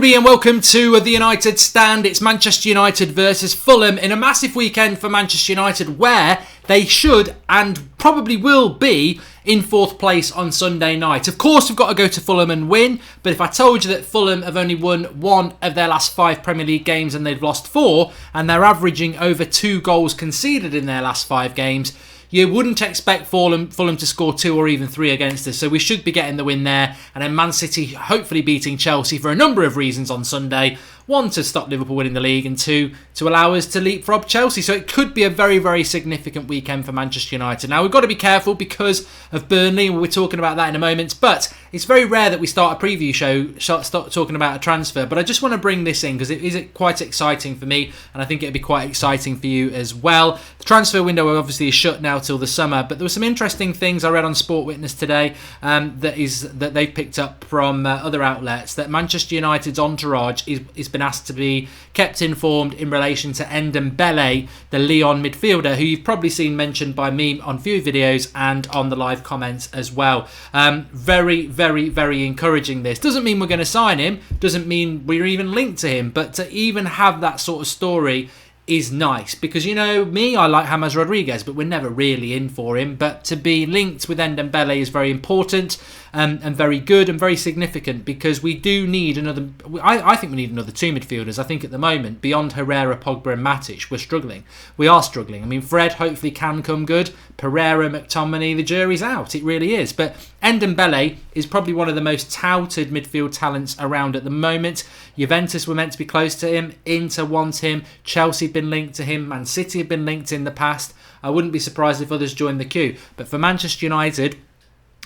And welcome to the United Stand. It's Manchester United versus Fulham in a massive weekend for Manchester United where they should and probably will be in fourth place on Sunday night. Of course, we've got to go to Fulham and win, but if I told you that Fulham have only won one of their last 5 Premier League games and they've lost 4, and they're averaging over 2 goals conceded in their last 5 games, you wouldn't expect Fulham to score 2 or even 3 against us. So we should be getting the win there. And then Man City hopefully beating Chelsea for a number of reasons on Sunday. 1, to stop Liverpool winning the league, and 2, to allow us to leapfrog Chelsea. So it could be a very, very significant weekend for Manchester United. Now, we've got to be careful because of Burnley. We're talking about that in a moment. But it's very rare that we start a preview show, start talking about a transfer. But I just want to bring this in because it is quite exciting for me. And I think it'd be quite exciting for you as well. The transfer window obviously is shut now till the summer. But there were some interesting things I read on Sport Witness today that they've picked up from other outlets. That Manchester United's entourage is been asked to be kept informed in relation to Ndombele, the Lyon midfielder, who you've probably seen mentioned by me on few videos and on the live comments as well. Very, very, very encouraging this. Doesn't mean we're going to sign him, doesn't mean we're even linked to him, but to even have that sort of story is nice because, you know, me, I like James Rodriguez, but we're never really in for him. But to be linked with Ndombele is very important and very good and very significant because we do need another. I think we need another 2 midfielders. I think at the moment, beyond Herrera, Pogba and Matic, we're struggling. We are struggling. I mean, Fred hopefully can come good. Pereira, McTominay, the jury's out. It really is. But Ndombele is probably one of the most touted midfield talents around at the moment. Juventus were meant to be close to him. Inter want him. Chelsea have been linked to him. Man City have been linked in the past. I wouldn't be surprised if others join the queue. But for Manchester United,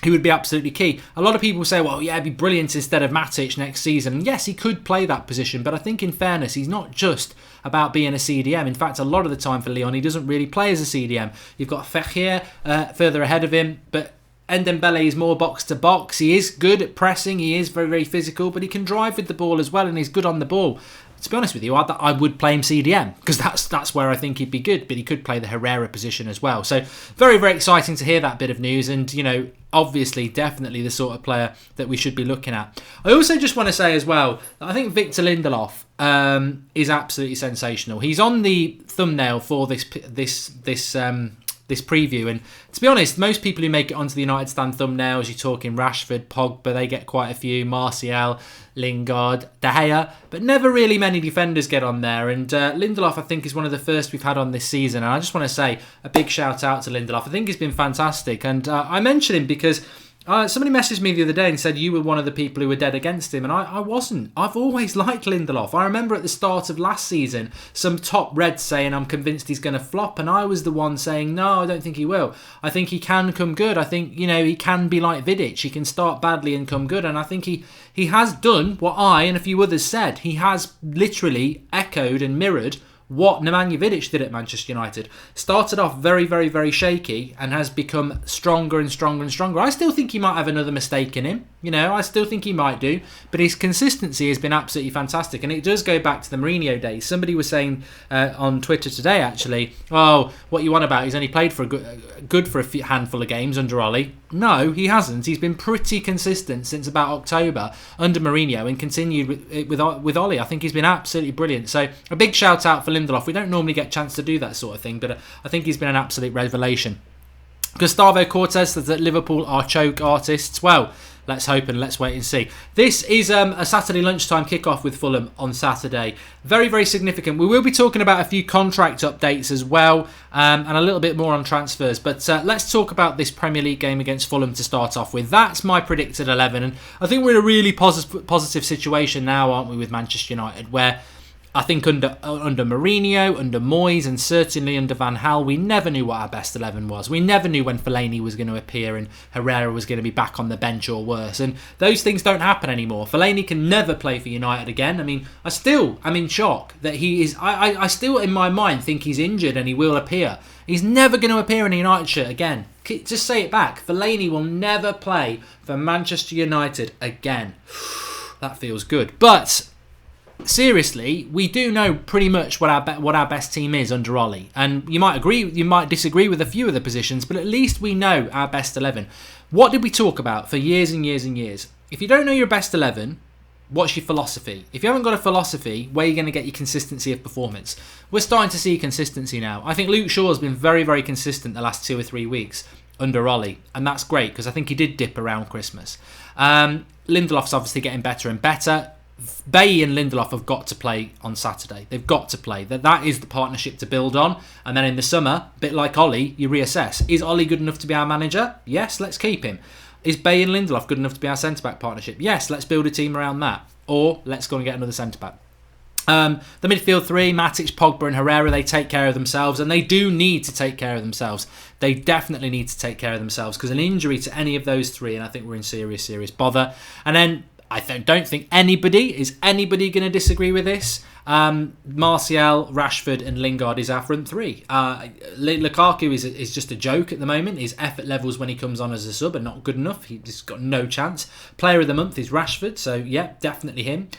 he would be absolutely key. A lot of people say, well, yeah, it'd be brilliant instead of Matic next season. And yes, he could play that position, but I think in fairness, he's not just about being a CDM. In fact, a lot of the time for Lyon, he doesn't really play as a CDM. You've got Fekir further ahead of him, but Ndombele is more box to box. He is good at pressing. He is very, very physical, but he can drive with the ball as well, and he's good on the ball. To be honest with you, I would play him CDM because that's where I think he'd be good, but he could play the Herrera position as well. So very, very exciting to hear that bit of news and, you know, obviously, definitely the sort of player that we should be looking at. I also just want to say as well, that I think Victor Lindelof is absolutely sensational. He's on the thumbnail for this preview, and to be honest, most people who make it onto the United Stand thumbnails, you're talking Rashford, Pogba, they get quite a few, Martial, Lingard, De Gea, but never really many defenders get on there. And Lindelof, I think, is one of the first we've had on this season, and I just want to say a big shout out to Lindelof. I think he's been fantastic, and I mention him because somebody messaged me the other day and said you were one of the people who were dead against him, and I wasn't. I've always liked Lindelof. I remember at the start of last season, some top Reds saying I'm convinced he's going to flop, and I was the one saying no, I don't think he will. I think he can come good. I think, you know, he can be like Vidic. He can start badly and come good, and I think he has done what I and a few others said. He has literally echoed and mirrored what Nemanja Vidic did at Manchester United. Started off very, very, very shaky and has become stronger and stronger and stronger. I still think he might have another mistake in him. You know, I still think he might do. But his consistency has been absolutely fantastic. And it does go back to the Mourinho days. Somebody was saying on Twitter today, actually, oh, what you want about? He's only played for good for a handful of games under Ollie. No, he hasn't. He's been pretty consistent since about October under Mourinho and continued with Ollie. I think he's been absolutely brilliant. So a big shout out for Lindelof. We don't normally get a chance to do that sort of thing, but I think he's been an absolute revelation. Gustavo Cortes says that Liverpool are choke artists. Well, let's hope and let's wait and see. This is a Saturday lunchtime kickoff with Fulham on Saturday. Very, very significant. We will be talking about a few contract updates as well and a little bit more on transfers. But let's talk about this Premier League game against Fulham to start off with. That's my predicted 11. And I think we're in a really positive situation now, aren't we, with Manchester United, where I think under Mourinho, under Moyes, and certainly under Van Gaal, we never knew what our best 11 was. We never knew when Fellaini was going to appear and Herrera was going to be back on the bench or worse. And those things don't happen anymore. Fellaini can never play for United again. I mean, I'm in shock that he is. I still, in my mind, think he's injured and he will appear. He's never going to appear in a United shirt again. Just say it back. Fellaini will never play for Manchester United again. That feels good. But seriously, we do know pretty much what our best team is under Ollie, and you might agree, you might disagree with a few of the positions, but at least we know our best 11. What did we talk about for years and years and years? If you don't know your best 11, What's your philosophy? If you haven't got a philosophy, where are you going to get your consistency of performance? We're starting to see consistency now. I think Luke Shaw's been very, very consistent the last 2 or 3 weeks under Ollie, and that's great because I think he did dip around Christmas. Lindelof's obviously getting better and better. Bailly and Lindelof have got to play on Saturday. They've got to play. That is the partnership to build on. And then in the summer, a bit like Ollie, you reassess. Is Ollie good enough to be our manager? Yes, let's keep him. Is Bailly and Lindelof good enough to be our centre-back partnership? Yes, let's build a team around that. Or let's go and get another centre-back. The midfield three, Matic, Pogba and Herrera, they take care of themselves, and they do need to take care of themselves. They definitely need to take care of themselves because an injury to any of those three, and I think we're in serious, serious bother. And then I don't think anybody going to disagree with this. Martial, Rashford and Lingard is our front three. Lukaku is just a joke at the moment. His effort levels when he comes on as a sub are not good enough. He's got no chance. Player of the month is Rashford, so yeah, definitely him.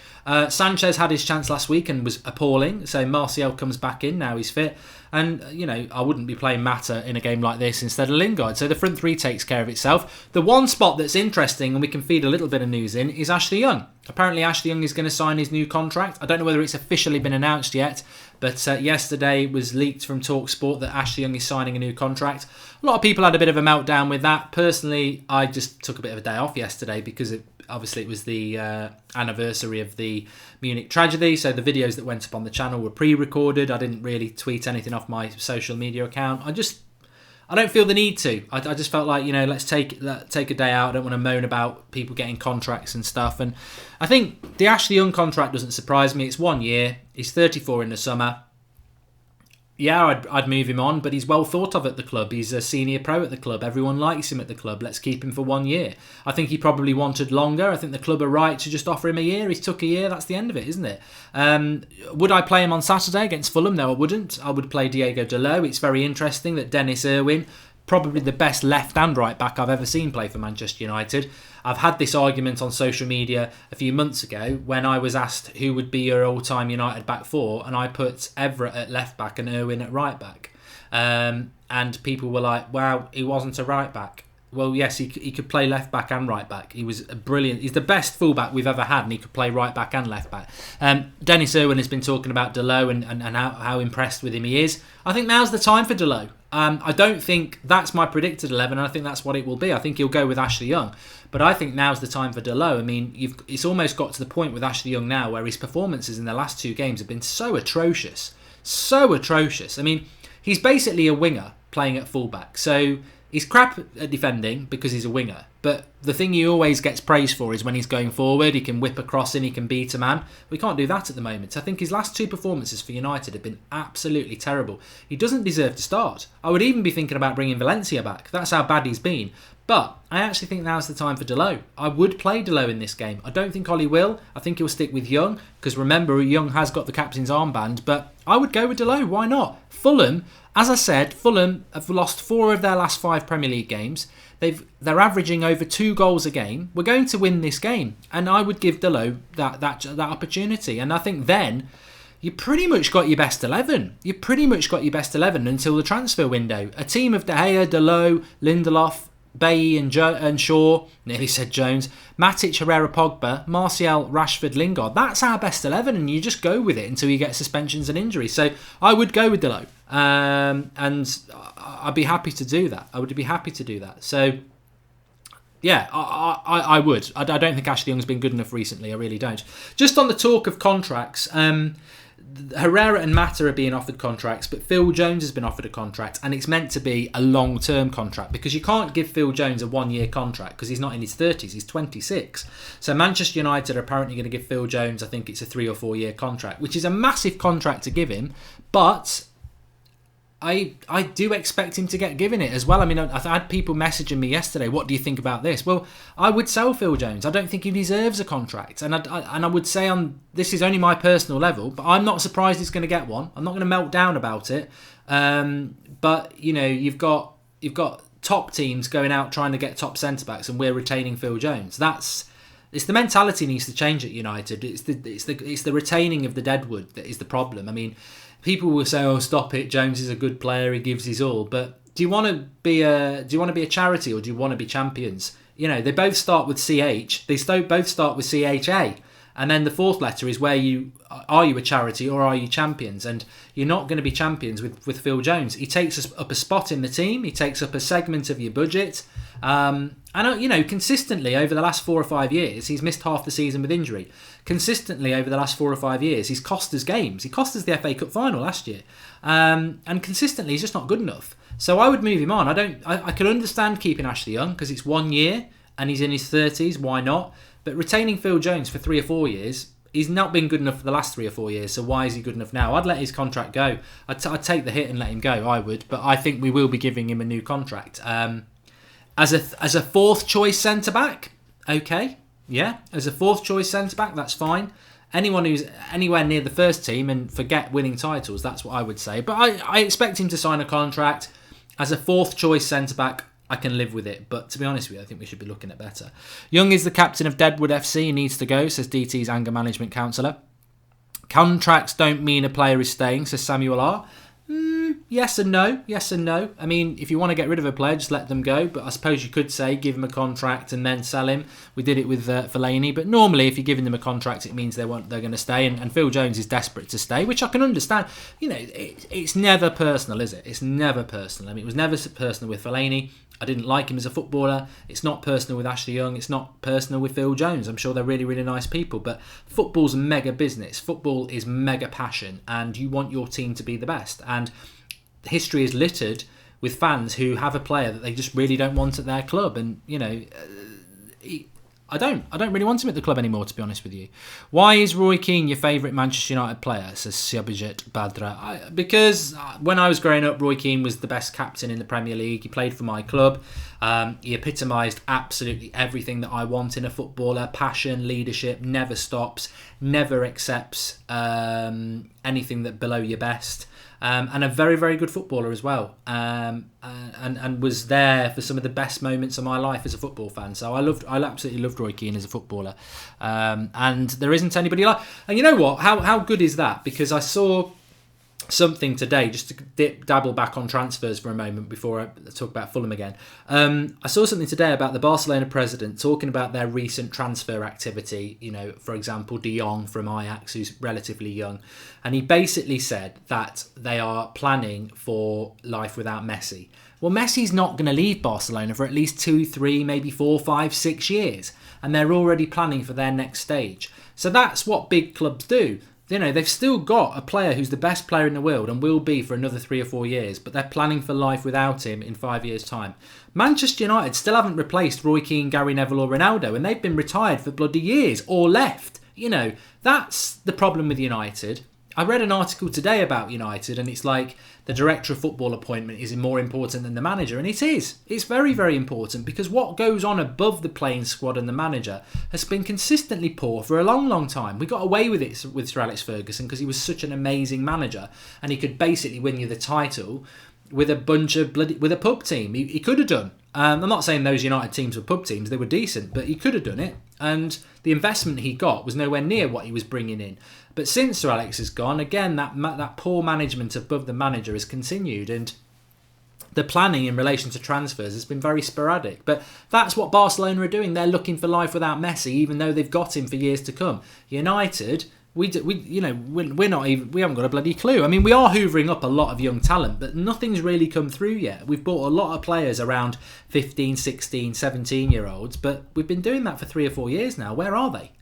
Sanchez had his chance last week and was appalling, so Martial comes back in, now he's fit. And, I wouldn't be playing Mata in a game like this instead of Lingard. So the front three takes care of itself. The one spot that's interesting, and we can feed a little bit of news in, is Ashley Young. Apparently Ashley Young is going to sign his new contract. I don't know whether it's officially been announced yet, but yesterday it was leaked from TalkSport that Ashley Young is signing a new contract. A lot of people had a bit of a meltdown with that. Personally, I just took a bit of a day off yesterday because obviously it was the anniversary of the Munich tragedy, so the videos that went up on the channel were pre-recorded. I didn't really tweet anything off my social media account. I don't feel the need to. I just felt like, let's take a day out. I don't want to moan about people getting contracts and stuff. And I think the Ashley Young contract doesn't surprise me. It's 1 year. He's 34 in the summer. Yeah, I'd move him on, but he's well thought of at the club. He's a senior pro at the club. Everyone likes him at the club. Let's keep him for 1 year. I think he probably wanted longer. I think the club are right to just offer him a year. He's took a year. That's the end of it, isn't it? Would I play him on Saturday against Fulham? No, I wouldn't. I would play Diogo Dalot. It's very interesting that Dennis Irwin, probably the best left and right back I've ever seen play for Manchester United. I've had this argument on social media a few months ago when I was asked who would be your all-time United back four, and I put Everett at left back and Irwin at right back. And people were like, wow, he wasn't a right back. Well, yes, he could play left back and right back. He was brilliant. He's the best fullback we've ever had, and he could play right back and left back. Dennis Irwin has been talking about Dalot and how impressed with him he is. I think now's the time for Dalot. I don't think that's my predicted 11, and I think that's what it will be. I think he'll go with Ashley Young. But I think now's the time for Dalot. I mean, it's almost got to the point with Ashley Young now where his performances in the last 2 games have been so atrocious. So atrocious. I mean, he's basically a winger playing at fullback. So he's crap at defending because he's a winger. But the thing he always gets praised for is when he's going forward, he can whip a cross in, he can beat a man. We can't do that at the moment. I think his last 2 performances for United have been absolutely terrible. He doesn't deserve to start. I would even be thinking about bringing Valencia back. That's how bad he's been. But I actually think now's the time for Dalot. I would play Dalot in this game. I don't think Ollie will. I think he'll stick with Young, because remember, Young has got the captain's armband. But I would go with Dalot. Why not? Fulham, as I said, Fulham have lost 4 of their last 5 Premier League games. They're averaging over 2 goals a game. We're going to win this game, and I would give Dalot that opportunity. And I think then you pretty much got your best 11. You pretty much got your best 11 until the transfer window. A team of De Gea, Dalot, Lindelof, Bailly and Shaw, nearly said Jones, Matic, Herrera, Pogba, Martial, Rashford, Lingard. That's our best 11, and you just go with it until you get suspensions and injuries. So I would go with Dalot, and I'd be happy to do that. I would be happy to do that. So yeah, I would. I don't think Ashley Young's been good enough recently. I really don't. Just on the talk of contracts, Herrera and Mata are being offered contracts, but Phil Jones has been offered a contract, and it's meant to be a long-term contract because you can't give Phil Jones a 1-year contract because he's not in his 30s, he's 26. So Manchester United are apparently going to give Phil Jones, I think it's a 3 or 4 year contract, which is a massive contract to give him, but I do expect him to get given it as well. I mean, I had people messaging me yesterday, what do you think about this? Well, I would sell Phil Jones. I don't think he deserves a contract. And I would say this is only my personal level, but I'm not surprised he's going to get one. I'm not going to melt down about it. But, you've got top teams going out trying to get top centre-backs, and we're retaining Phil Jones. It's the mentality needs to change at United. It's the retaining of the deadwood that is the problem. I mean, people will say, "Oh, stop it! Jones is a good player. He gives his all." But do you want to be a charity, or do you want to be champions? They both start with CH. They both start with CHA. And then the fourth letter is where are you a charity or are you champions? And you're not going to be champions with Phil Jones. He takes up a spot in the team. He takes up a segment of your budget. And, consistently over the last 4 or 5 years, he's missed half the season with injury. Consistently over the last 4 or 5 years, he's cost us games. He cost us the FA Cup final last year. And consistently, he's just not good enough. So I would move him on. I can understand keeping Ashley Young because it's 1 year and he's in his 30s. Why not? But retaining Phil Jones for 3 or 4 years, he's not been good enough for the last 3 or 4 years, so why is he good enough now? I'd let his contract go. I'd take the hit and let him go, I would, but I think we will be giving him a new contract. As a fourth choice centre-back, okay, yeah, as a fourth choice centre-back, that's fine. Anyone who's anywhere near the first team and forget winning titles, that's what I would say. But I expect him to sign a contract. As a fourth choice centre-back, I can live with it, but to be honest with you, I think we should be looking at better. Young is the captain of Deadwood FC. He needs to go, says DT's anger management counsellor. Contracts don't mean a player is staying, says Samuel R. Yes and no. Yes and no. I mean, if you want to get rid of a player, just let them go. But I suppose you could say give him a contract and then sell him. We did it with Fellaini. But normally, if you're giving them a contract, it means they're going to stay. And Phil Jones is desperate to stay, which I can understand. It's never personal, is it? It's never personal. I mean, it was never personal with Fellaini. I didn't like him as a footballer. It's not personal with Ashley Young. It's not personal with Phil Jones. I'm sure they're really, really nice people. But football's mega business. Football is mega passion. And you want your team to be the best. And history is littered with fans who have a player that they just really don't want at their club. And, I don't really want him at the club anymore, to be honest with you. Why is Roy Keane your favourite Manchester United player, says Siabijit Badra? Because when I was growing up, Roy Keane was the best captain in the Premier League. He played for my club. He epitomised absolutely everything that I want in a footballer. Passion, leadership, never stops, never accepts anything that below your best. And a very, very good footballer as well. And was there for some of the best moments of my life as a football fan. So I absolutely loved Roy Keane as a footballer. And there isn't anybody like... And you know what? How good is that? Because I saw something today, just to dabble back on transfers for a moment before I talk about Fulham again. I saw something today about the Barcelona president talking about their recent transfer activity. For example, De Jong from Ajax, who's relatively young. And he basically said that they are planning for life without Messi. Well, Messi's not going to leave Barcelona for at least 2, 3, maybe 4, 5, 6 years. And they're already planning for their next stage. So that's what big clubs do. They've still got a player who's the best player in the world and will be for another 3 or 4 years, but they're planning for life without him in 5 years' time. Manchester United still haven't replaced Roy Keane, Gary Neville or Ronaldo, and they've been retired for bloody years or left. That's the problem with United. I read an article today about United and it's like the director of football appointment is more important than the manager, and it is. It's very, very important because what goes on above the playing squad and the manager has been consistently poor for a long, long time. We got away with it with Sir Alex Ferguson because he was such an amazing manager and he could basically win you the title with a pub team. He could have done. I'm not saying those United teams were pub teams, they were decent, but he could have done it. And the investment he got was nowhere near what he was bringing in. But since Sir Alex has gone, again, that poor management above the manager has continued. And the planning in relation to transfers has been very sporadic. But that's what Barcelona are doing. They're looking for life without Messi, even though they've got him for years to come. United... We haven't got a bloody clue. I mean, we are hoovering up a lot of young talent, but nothing's really come through yet. We've bought a lot of players around 15, 16, 17-year-olds, but we've been doing that for 3 or 4 years now. Where are they?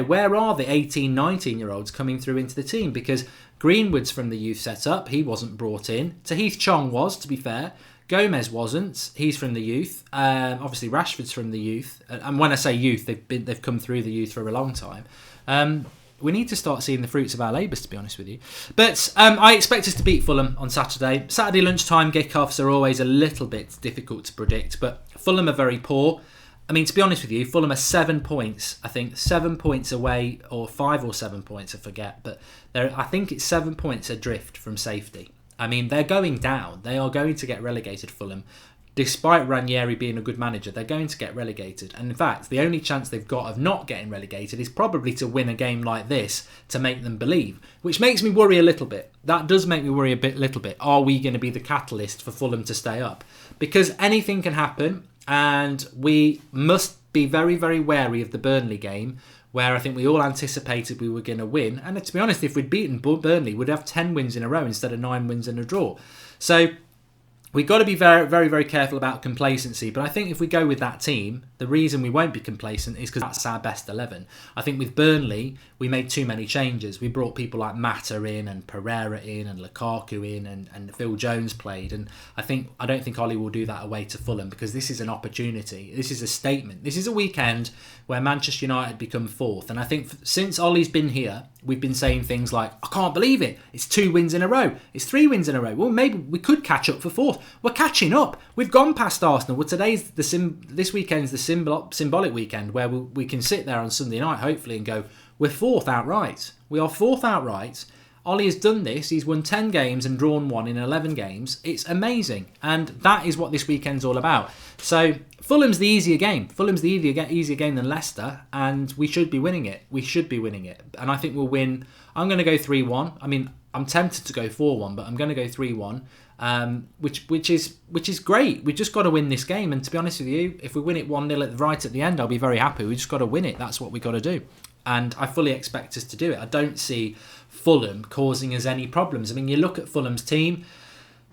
Where are the 18, 19-year-olds coming through into the team? Because Greenwood's from the youth setup. He wasn't brought in. Tahith Chong was, to be fair. Gomez wasn't. He's from the youth. Obviously, Rashford's from the youth. And when I say youth, they've come through the youth for a long time. We need to start seeing the fruits of our labours, to be honest with you. But I expect us to beat Fulham on Saturday. Saturday lunchtime kickoffs are always a little bit difficult to predict, but Fulham are very poor. I mean, to be honest with you, Fulham are 7 points, I think, 7 points away, or 5 or 7 points, I forget. But I think it's 7 points adrift from safety. I mean, they're going down. They are going to get relegated, Fulham. Despite Ranieri being a good manager, they're going to get relegated. And in fact, the only chance they've got of not getting relegated is probably to win a game like this to make them believe, which makes me worry a little bit. That does make me worry a little bit. Are we going to be the catalyst for Fulham to stay up? Because anything can happen, and we must be very, very wary of the Burnley game, where I think we all anticipated we were going to win. And to be honest, if we'd beaten Burnley, we'd have 10 wins in a row instead of 9 wins and a draw. So we've got to be very, very, very careful about complacency. But I think if we go with that team, the reason we won't be complacent is because that's our best 11. I think with Burnley, we made too many changes. We brought people like Mata in and Pereira in and Lukaku in and Phil Jones played. And I don't think Ollie will do that away to Fulham, because this is an opportunity. This is a statement. This is a weekend where Manchester United become fourth. And I think since Ollie's been here, we've been saying things like, I can't believe it. It's 2 wins in a row. It's 3 wins in a row. Well, maybe we could catch up for fourth. We're catching up. We've gone past Arsenal. Well, this weekend's the symbolic weekend where we can sit there on Sunday night, hopefully, and go, we're fourth outright. We are fourth outright. Ollie has done this. He's won 10 games and drawn 1 in 11 games. It's amazing. And that is what this weekend's all about. So Fulham's the easier game. Fulham's the easier game than Leicester, and we should be winning it. We should be winning it. And I think we'll win. I'm going to go 3-1. I mean, I'm tempted to go 4-1, but I'm going to go 3-1, which is great. We've just got to win this game. And to be honest with you, if we win it 1-0 right at the end, I'll be very happy. We just got to win it. That's what we got to do. And I fully expect us to do it. I don't see Fulham causing us any problems. I mean, you look at Fulham's team.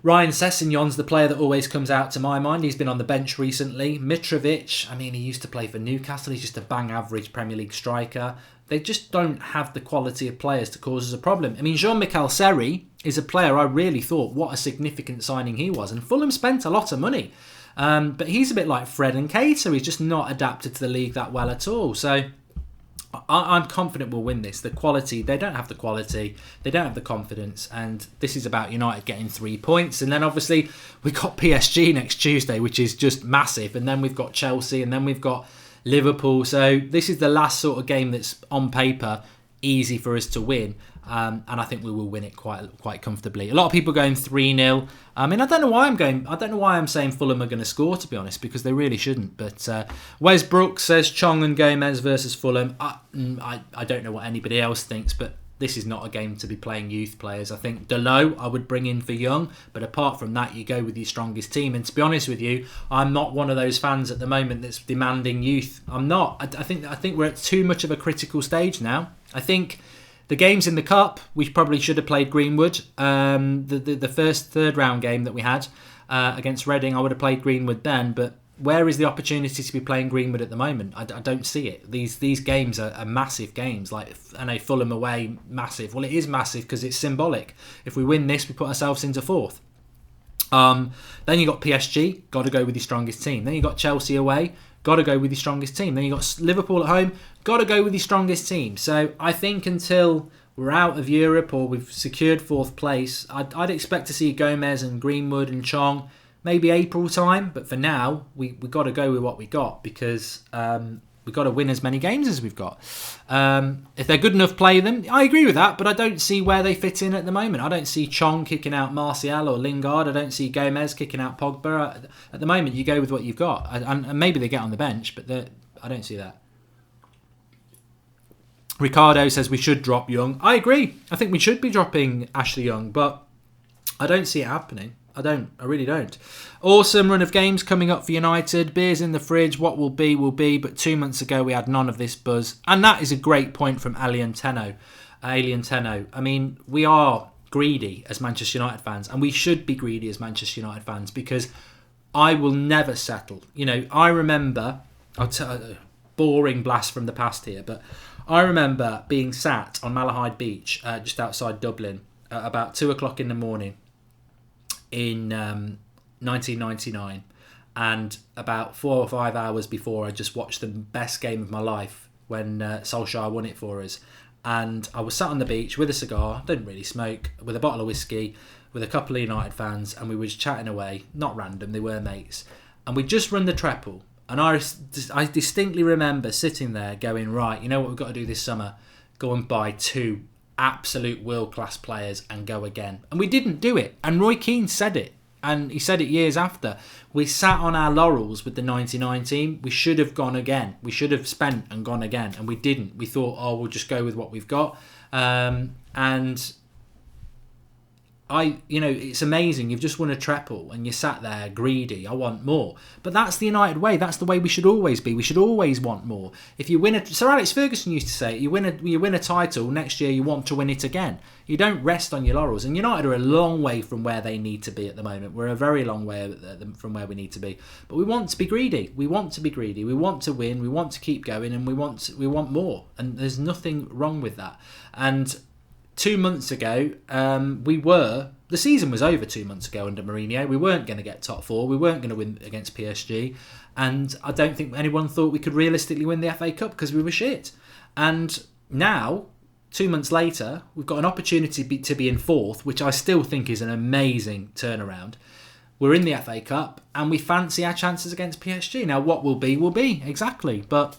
Ryan Sessegnon's the player that always comes out to my mind. He's been on the bench recently. Mitrovic, I mean, he used to play for Newcastle. He's just a bang average Premier League striker. They just don't have the quality of players to cause us a problem. I mean, Jean-Michel Seri is a player I really thought what a significant signing he was. And Fulham spent a lot of money. But he's a bit like Fred and Keita. He's just not adapted to the league that well at all. So I'm confident we'll win this. The quality, they don't have the quality, they don't have the confidence, and this is about United getting 3 points. And then obviously we've got PSG next Tuesday, which is just massive, and then we've got Chelsea, and then we've got Liverpool. So this is the last sort of game that's on paper easy for us to win, and I think we will win it quite comfortably. A lot of people going 3-0. I mean, I don't know why I'm saying Fulham are going to score, to be honest, because they really shouldn't. But Wes Brooks says Chong and Gomez versus Fulham. I don't know what anybody else thinks, but this is not a game to be playing youth players. I think Dalot I would bring in for Young, but apart from that, you go with your strongest team. And to be honest with you, I'm not one of those fans at the moment that's demanding youth. I'm not. I think we're at too much of a critical stage now. I think the games in the Cup, we probably should have played Greenwood. The first third round game that we had against Reading, I would have played Greenwood then. But where is the opportunity to be playing Greenwood at the moment? I don't see it. These games are massive games. Like, I know Fulham away, massive. Well, it is massive because it's symbolic. If we win this, we put ourselves into fourth. Then you got PSG, got to go with your strongest team. Then you got Chelsea away, got to go with your strongest team. Then you got Liverpool at home, got to go with your strongest team. So I think until we're out of Europe or we've secured fourth place, I'd expect to see Gomez and Greenwood and Chong maybe April time. But for now, we got to go with what we got, because we've got to win as many games as we've got. If they're good enough, play them. I agree with that, but I don't see where they fit in at the moment. I don't see Chong kicking out Martial or Lingard. I don't see Gomez kicking out Pogba. At the moment, you go with what you've got. And maybe they get on the bench, but I don't see that. Ricardo says we should drop Young. I agree. I think we should be dropping Ashley Young, but I don't see it happening. I really don't. Awesome run of games coming up for United. Beers in the fridge. What will be, will be. But 2 months ago, we had none of this buzz. And that is a great point from Alien Tenno. I mean, we are greedy as Manchester United fans. And we should be greedy as Manchester United fans, because I will never settle. You know, I remember, boring blast from the past here, but I remember being sat on Malahide Beach, just outside Dublin, at about 2 o'clock in the morning, in 1999, and about 4 or 5 hours before, I just watched the best game of my life when Solskjaer won it for us. And I was sat on the beach with a cigar, didn't really smoke, with a bottle of whiskey, with a couple of United fans, and we were just chatting away, not random, they were mates, and we just run the treble. And I distinctly remember sitting there going, right, you know what we've got to do this summer? Go and buy 2 absolute world-class players and go again. And we didn't do it. And Roy Keane said it. And he said it years after. We sat on our laurels with the 99 team. We should have gone again. We should have spent and gone again. And we didn't. We thought, we'll just go with what we've got. And it's amazing. You've just won a treble and you're sat there greedy. I want more. But that's the United way. That's the way we should always be. We should always want more. If you win Sir Alex Ferguson used to say, you win a title, next year you want to win it again. You don't rest on your laurels. And United are a long way from where they need to be at the moment. We're a very long way from where we need to be. But we want to be greedy. We want to be greedy. We want to win. We want to keep going, and we want more. And there's nothing wrong with that. And 2 months ago, the season was over 2 months ago under Mourinho. We weren't going to get top four. We weren't going to win against PSG. And I don't think anyone thought we could realistically win the FA Cup because we were shit. And now, 2 months later, we've got an opportunity to be in fourth, which I still think is an amazing turnaround. We're in the FA Cup and we fancy our chances against PSG. Now, what will be, exactly. But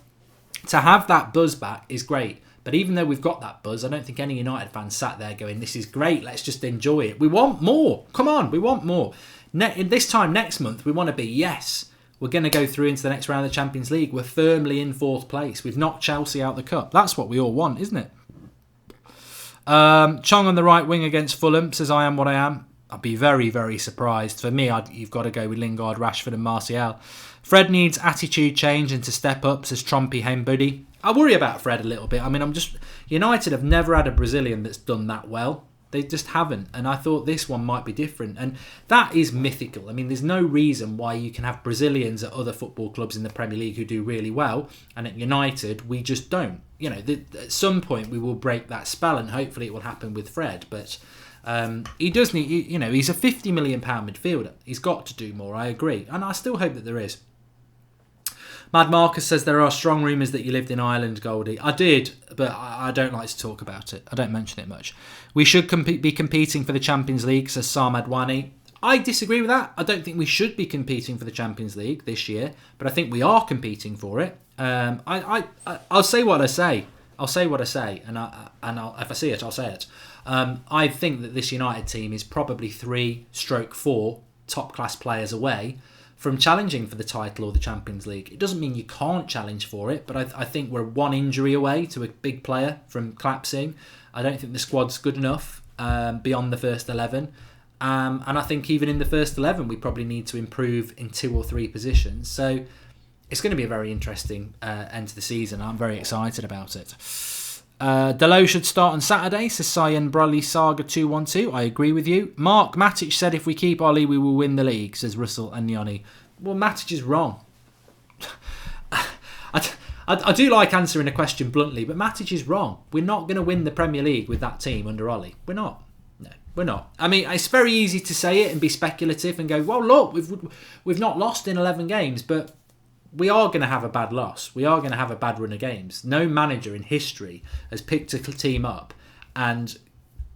to have that buzz back is great. But even though we've got that buzz, I don't think any United fans sat there going, this is great, let's just enjoy it. We want more. Come on, we want more. This time next month, we want to be, yes, we're going to go through into the next round of the Champions League. We're firmly in fourth place. We've knocked Chelsea out the cup. That's what we all want, isn't it? Chong on the right wing against Fulham says, I am what I am. I'd be very, very surprised. For me, you've got to go with Lingard, Rashford and Martial. Fred needs attitude change and to step up, says Trompy Hembuddy. I worry about Fred a little bit. I mean, United have never had a Brazilian that's done that well. They just haven't. And I thought this one might be different. And that is mythical. I mean, there's no reason why you can have Brazilians at other football clubs in the Premier League who do really well. And at United, we just don't. At some point, we will break that spell. And hopefully it will happen with Fred. But he does need, he's a £50 million midfielder. He's got to do more, I agree. And I still hope that there is. Mad Marcus says there are strong rumours that you lived in Ireland, Goldie. I did, but I don't like to talk about it. I don't mention it much. We should be competing for the Champions League, says Sarmad Wani. I disagree with that. I don't think we should be competing for the Champions League this year, but I think we are competing for it. I'll say what I say. I'll say what I say, and if I see it, I'll say it. I think that this United team is probably 3/4 top-class players away from challenging for the title or the Champions League. It doesn't mean you can't challenge for it, but I think we're one injury away to a big player from collapsing. I don't think the squad's good enough beyond the first 11. And I think even in the first 11, we probably need to improve in 2 or 3 positions. So it's going to be a very interesting end to the season. I'm very excited about it. Dalot should start on Saturday, says Cyan Brully Saga 212. I agree with you. Mark Matic said if we keep Ollie, we will win the league, says Russell and Yoni. Well, Matic is wrong. I do like answering a question bluntly, but Matic is wrong. We're not going to win the Premier League with that team under Ollie. We're not. No, we're not. I mean, it's very easy to say it and be speculative and go, well, look, we've not lost in 11 games, but we are going to have a bad loss. We are going to have a bad run of games. No manager in history has picked a team up and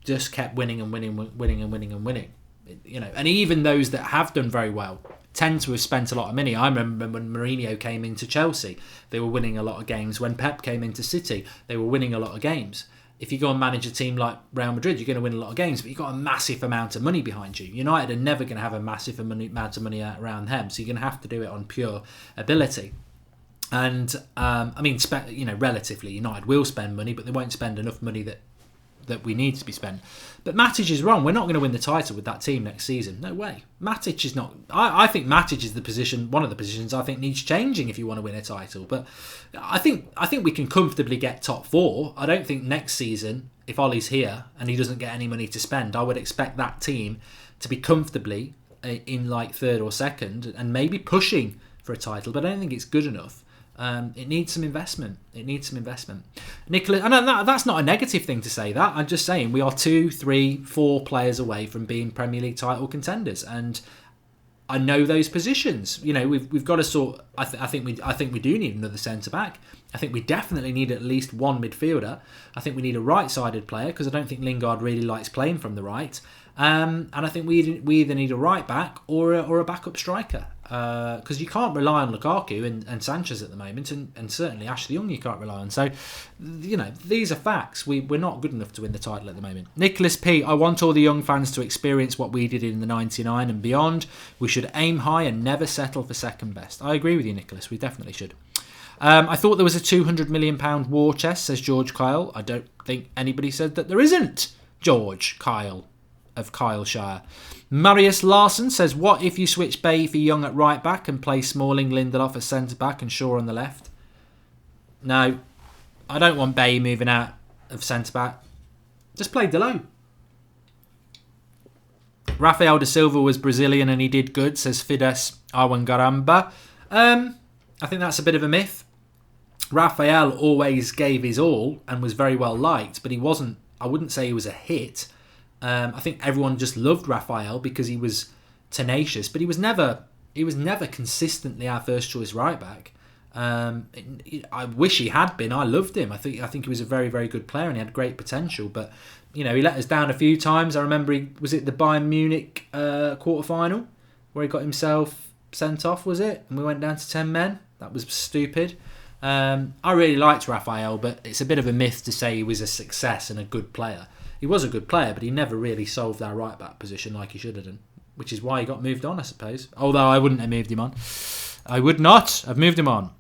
just kept winning and winning and winning. And even those that have done very well tend to have spent a lot of money. I remember when Mourinho came into Chelsea, they were winning a lot of games. When Pep came into City, they were winning a lot of games. If you go and manage a team like Real Madrid, you're going to win a lot of games, but you've got a massive amount of money behind you. United are never going to have a massive amount of money around them, so you're going to have to do it on pure ability. And, relatively, United will spend money, but they won't spend enough money that we need to be spent. But Matic is wrong. We're not going to win the title with that team next season. No way. Matic is not. I think Matic is one of the positions I think needs changing if you want to win a title. But I think we can comfortably get top 4. I don't think next season, if Ollie's here and he doesn't get any money to spend, I would expect that team to be comfortably in like 3rd or 2nd and maybe pushing for a title. But I don't think it's good enough. It needs some investment. Nicholas, and that's not a negative thing to say that. I'm just saying we are 2, 3, 4 players away from being Premier League title contenders, and I know those positions. We've got to sort. I think we do need another centre back. I think we definitely need at least one midfielder. I think we need a right-sided player because I don't think Lingard really likes playing from the right. And I think we either need a right back or a backup striker. Because you can't rely on Lukaku and Sanchez at the moment, and certainly Ashley Young you can't rely on. So, these are facts. We're not good enough to win the title at the moment. Nicholas P. I want all the young fans to experience what we did in the 99 and beyond. We should aim high and never settle for second best. I agree with you, Nicholas. We definitely should. I thought there was a £200 million war chest, says George Kyle. I don't think anybody said that there isn't, George Kyle. of Kyle Shire. Marius Larson says, what if you switch Bay for Young at right back and play Smalling, Lindelof as centre back and Shaw on the left? No, I don't want Bay moving out of centre back. Just play Dalot. Rafael da Silva was Brazilian and he did good, says Fides Awangaramba. I think that's a bit of a myth. Rafael always gave his all and was very well liked, but he wasn't, I wouldn't say he was a hit. I think everyone just loved Rafael because he was tenacious, but he was never consistently our first choice right back. I wish he had been. I loved him. I think he was a very, very good player and he had great potential, but he let us down a few times. I remember was it the Bayern Munich quarter final where he got himself sent off, was it? And we went down to 10 men. That was stupid. I really liked Rafael, but it's a bit of a myth to say he was a success and a good player. He was a good player, but he never really solved our right back position like he should have done, which is why he got moved on, I suppose. Although I wouldn't have moved him on. I would not have moved him on.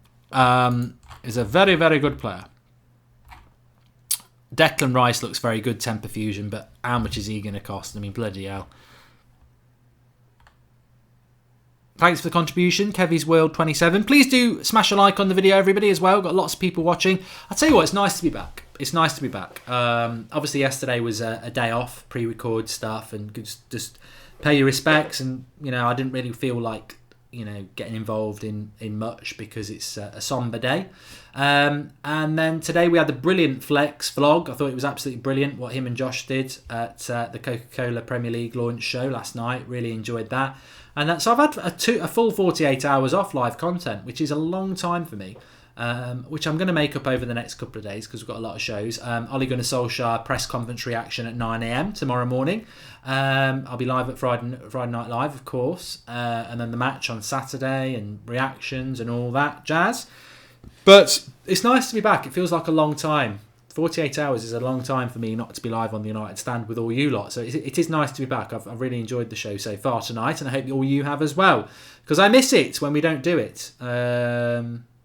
He's a very, very good player. Declan Rice looks very good, temper fusion, but how much is he going to cost? I mean, bloody hell. Thanks for the contribution, Kevy's World 27. Please do smash a like on the video, everybody, as well. Got lots of people watching. I'll tell you what, it's nice to be back. It's nice to be back. Obviously, yesterday was a day off, pre-record stuff, and just pay your respects. And I didn't really feel like getting involved in much because it's a somber day. And then today we had the brilliant Flex vlog. I thought it was absolutely brilliant what him and Josh did at the Coca-Cola Premier League launch show last night. Really enjoyed that. And so I've had a full 48 hours off live content, which is a long time for me, which I'm going to make up over the next couple of days because we've got a lot of shows. Ole Gunnar Solskjaer press conference reaction at 9 a.m. tomorrow morning. I'll be live at Friday Night Live, of course, and then the match on Saturday and reactions and all that jazz. But it's nice to be back. It feels like a long time. 48 hours is a long time for me not to be live on the United Stand with all you lot. So it is nice to be back. I've really enjoyed the show so far tonight, and I hope all you have as well, because I miss it when we don't do it.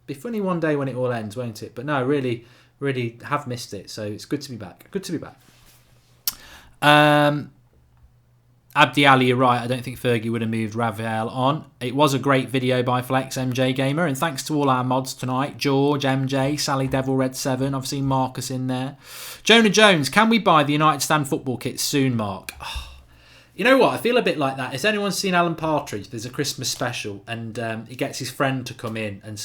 Be funny one day when it all ends, won't it? But no, really, really have missed it. So it's good to be back. Good to be back. Abdi Ali, you're right. I don't think Fergie would have moved Rafael on. It was a great video by Flex MJ Gamer, and thanks to all our mods tonight: George, MJ, Sally Devil Red 7. I've seen Marcus in there. Jonah Jones, can we buy the United Stand football kit soon, Mark? Oh, you know what? I feel a bit like that. Has anyone seen Alan Partridge? There's a Christmas special, and he gets his friend to come in and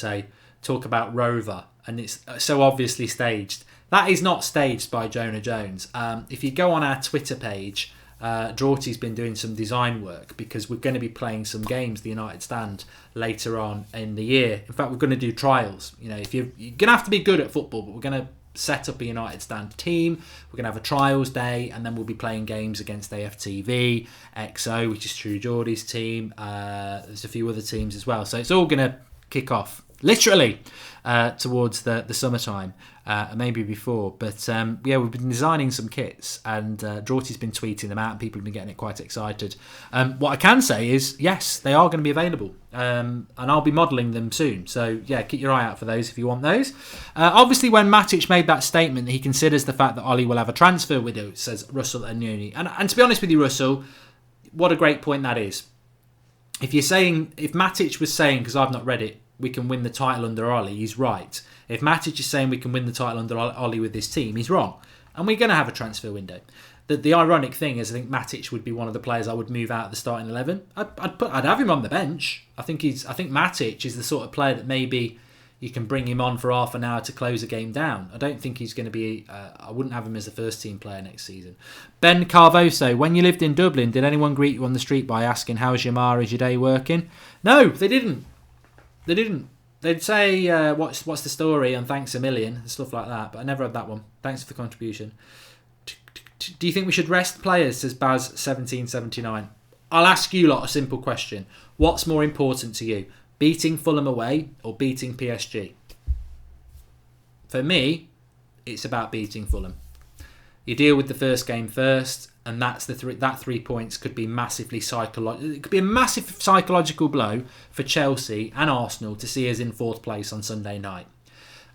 talk about Rover, and it's so obviously staged. That is not staged by Jonah Jones. If you go on our Twitter page, Drawty's been doing some design work because we're going to be playing some games, the United Stand, later on in the year. In fact, we're going to do trials. If you're going to have to be good at football, but we're going to set up a United Stand team. We're going to have a trials day, and then we'll be playing games against AFTV, XO, which is True Geordie's team. There's a few other teams as well. So it's all going to kick off literally towards the summertime, maybe before. But we've been designing some kits, and Drawty's been tweeting them out, and people have been getting it quite excited. What I can say is, yes, they are going to be available, and I'll be modelling them soon. So yeah, keep your eye out for those if you want those. Obviously, when Matic made that statement that he considers the fact that Ollie will have a transfer window, says Russell and Nuni. And to be honest with you, Russell, what a great point that is. If Matic was saying, because I've not read it, we can win the title under Ollie, he's right. If Matic is saying we can win the title under Ollie with this team, he's wrong. And we're going to have a transfer window. The ironic thing is, I think Matic would be one of the players I would move out of the starting 11. I'd have him on the bench. I think Matic is the sort of player that maybe you can bring him on for half an hour to close a game down. I don't think he's going to be... I wouldn't have him as a first team player next season. Ben Carvoso, when you lived in Dublin, did anyone greet you on the street by asking, how's your ma, is your day working? No, they didn't. They didn't. They'd say, what's the story, and thanks a million, and stuff like that. But I never had that one. Thanks for the contribution. Do you think we should rest players, says Baz1779? I'll ask you lot a simple question. What's more important to you? Beating Fulham away or beating PSG? For me, it's about beating Fulham. You deal with the first game first, and that's that 3 points could be massively psychological. It could be a massive psychological blow for Chelsea and Arsenal to see us in fourth place on Sunday night.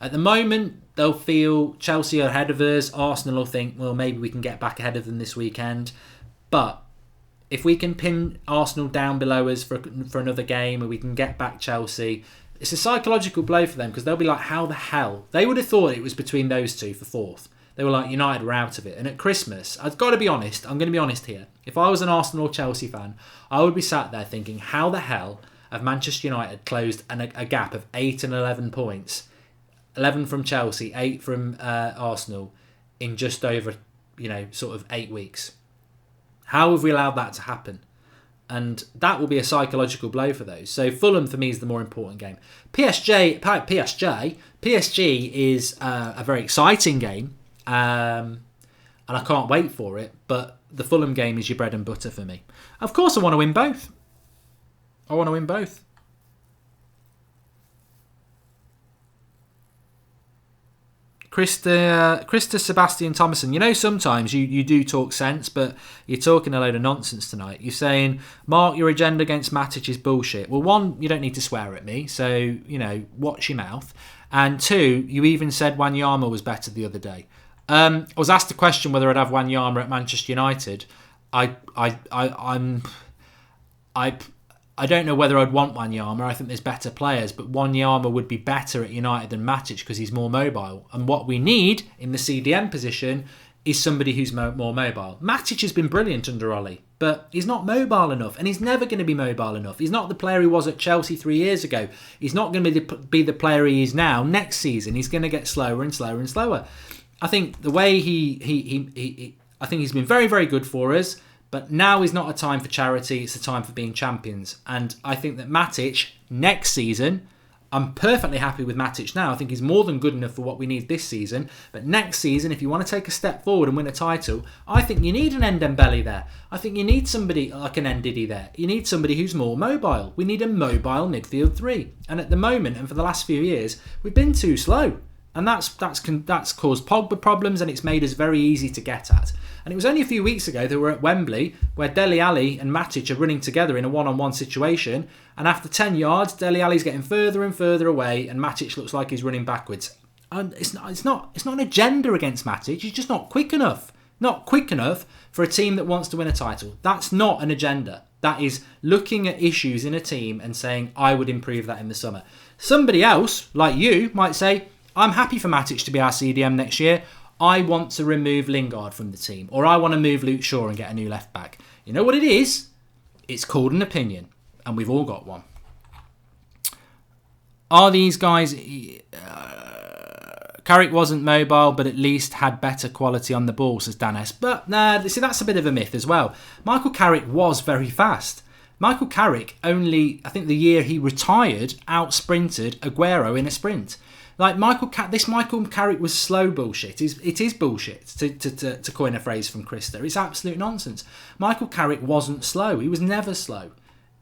At the moment, they'll feel Chelsea are ahead of us. Arsenal will think, well, maybe we can get back ahead of them this weekend. But if we can pin Arsenal down below us for another game, and we can get back Chelsea, it's a psychological blow for them, because they'll be like, how the hell? They would have thought it was between those two for fourth. They were like, United were out of it. And at Christmas, I've got to be honest, I'm going to be honest here. If I was an Arsenal or Chelsea fan, I would be sat there thinking, how the hell have Manchester United closed a gap of 8 and 11 points? 11 from Chelsea, 8 from Arsenal in just over, sort of 8 weeks. How have we allowed that to happen? And that will be a psychological blow for those. So Fulham, for me, is the more important game. PSG is a very exciting game. And I can't wait for it. But the Fulham game is your bread and butter for me. Of course, I want to win both. Krista Sebastian Thomason, sometimes you do talk sense, but you're talking a load of nonsense tonight. You're saying, Mark, your agenda against Matic is bullshit. Well, one, you don't need to swear at me, so, watch your mouth. And two, you even said Wanyama was better the other day. I was asked a question whether I'd have Wanyama at Manchester United. I don't know whether I'd want Wanyama. I think there's better players, but Wanyama would be better at United than Matic because he's more mobile. And what we need in the CDM position is somebody who's more mobile. Matic has been brilliant under Ollie, but he's not mobile enough, and he's never going to be mobile enough. He's not the player he was at Chelsea 3 years ago. He's not going to be the player he is now next season. He's going to get slower and slower and slower. I think the way I think he's been very, very good for us. But now is not a time for charity, it's a time for being champions. And I think that Matic, next season, I'm perfectly happy with Matic now. I think he's more than good enough for what we need this season. But next season, if you want to take a step forward and win a title, I think you need an Ndembele there. I think you need somebody like an Ndidi there. You need somebody who's more mobile. We need a mobile midfield 3. And at the moment, and for the last few years, we've been too slow. And that's caused Pogba problems, and it's made us very easy to get at. And it was only a few weeks ago that we were at Wembley, where Dele Alli and Matic are running together in a one-on-one situation. And after 10 yards, Dele Alli's getting further and further away, and Matic looks like he's running backwards. And it's not an agenda against Matic. He's just not quick enough. Not quick enough for a team that wants to win a title. That's not an agenda. That is looking at issues in a team and saying, I would improve that in the summer. Somebody else, like you, might say, I'm happy for Matic to be our CDM next year. I want to remove Lingard from the team. Or I want to move Luke Shaw and get a new left back. You know what it is? It's called an opinion. And we've all got one. Are these guys... Carrick wasn't mobile, but at least had better quality on the ball, says Danes. But see, that's a bit of a myth as well. Michael Carrick was very fast. Michael Carrick only, I think the year he retired, out-sprinted Aguero in a sprint. Like Michael Carrick was slow bullshit. It is bullshit, to coin a phrase from Krista. It's absolute nonsense. Michael Carrick wasn't slow. He was never slow.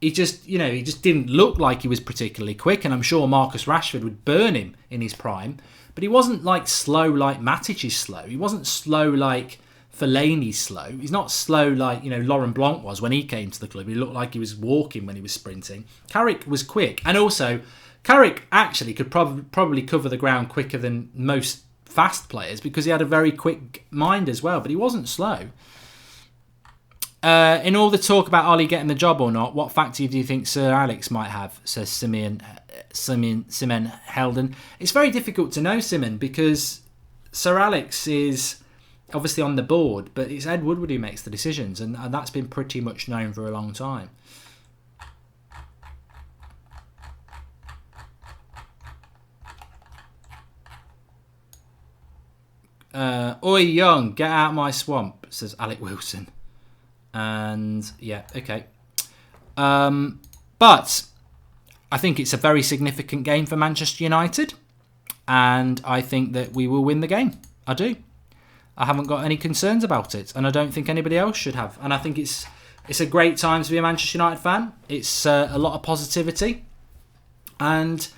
He just didn't look like he was particularly quick, and I'm sure Marcus Rashford would burn him in his prime. But he wasn't like slow like Matic is slow. He wasn't slow like Fellaini's slow. He's not slow like Laurent Blanc was when he came to the club. He looked like he was walking when he was sprinting. Carrick was quick, and also Carrick actually could probably cover the ground quicker than most fast players because he had a very quick mind as well, but he wasn't slow. In all the talk about Ollie getting the job or not, what factor do you think Sir Alex might have, says Simon Helden. It's very difficult to know, Simon, because Sir Alex is obviously on the board, but it's Ed Woodward who makes the decisions, and that's been pretty much known for a long time. Oi, Young, get out my swamp, says Alec Wilson. And yeah, okay. But I think it's a very significant game for Manchester United, and I think that we will win the game. I do. I haven't got any concerns about it, and I don't think anybody else should have. And I think it's a great time to be a Manchester United fan. It's a lot of positivity, and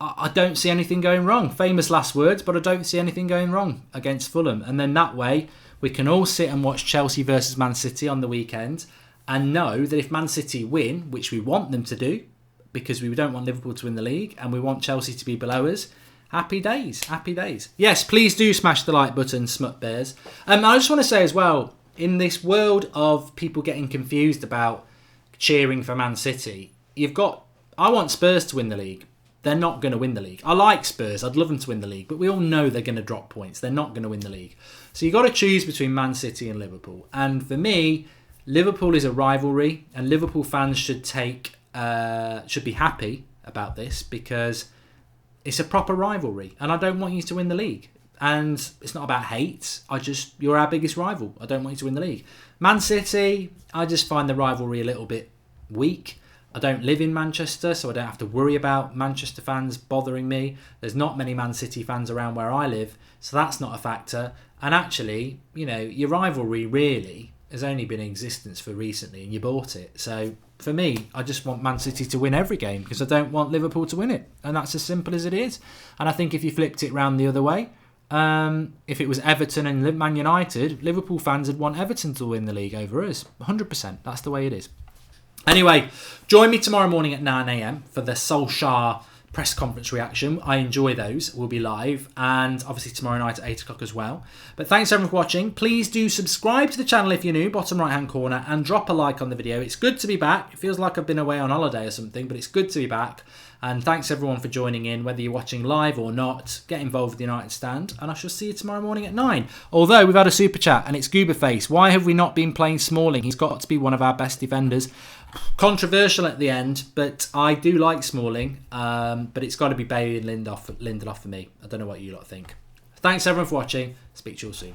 I don't see anything going wrong. Famous last words, but I don't see anything going wrong against Fulham. And then that way, we can all sit and watch Chelsea versus Man City on the weekend and know that if Man City win, which we want them to do, because we don't want Liverpool to win the league and we want Chelsea to be below us, happy days, happy days. Yes, please do smash the like button, Smut Bears. I just want to say as well, in this world of people getting confused about cheering for Man City, I want Spurs to win the league. They're not going to win the league. I like Spurs. I'd love them to win the league. But we all know they're going to drop points. They're not going to win the league. So you've got to choose between Man City and Liverpool. And for me, Liverpool is a rivalry. And Liverpool fans should be happy about this because it's a proper rivalry. And I don't want you to win the league. And it's not about hate. You're our biggest rival. I don't want you to win the league. Man City, I just find the rivalry a little bit weak. I don't live in Manchester, so I don't have to worry about Manchester fans bothering me. There's not many Man City fans around where I live, so that's not a factor. And actually, your rivalry really has only been in existence for recently, and you bought it. So for me, I just want Man City to win every game because I don't want Liverpool to win it. And that's as simple as it is. And I think if you flipped it round the other way, if it was Everton and Man United, Liverpool fans would want Everton to win the league over us. 100%. That's the way it is. Anyway, join me tomorrow morning at 9 a.m. for the Solskjaer press conference reaction. I enjoy those. We'll be live. And obviously tomorrow night at 8 o'clock as well. But thanks everyone for watching. Please do subscribe to the channel if you're new, bottom right hand corner, and drop a like on the video. It's good to be back. It feels like I've been away on holiday or something, but it's good to be back. And thanks everyone for joining in, whether you're watching live or not. Get involved with the United Stand, and I shall see you tomorrow morning at 9. Although we've had a super chat, and it's Gooberface. Why have we not been playing Smalling? He's got to be one of our best defenders. Controversial at the end, but I do like Smalling. But it's got to be Bailey and Lindelof for me. I don't know what you lot think. Thanks everyone for watching. Speak to you all soon.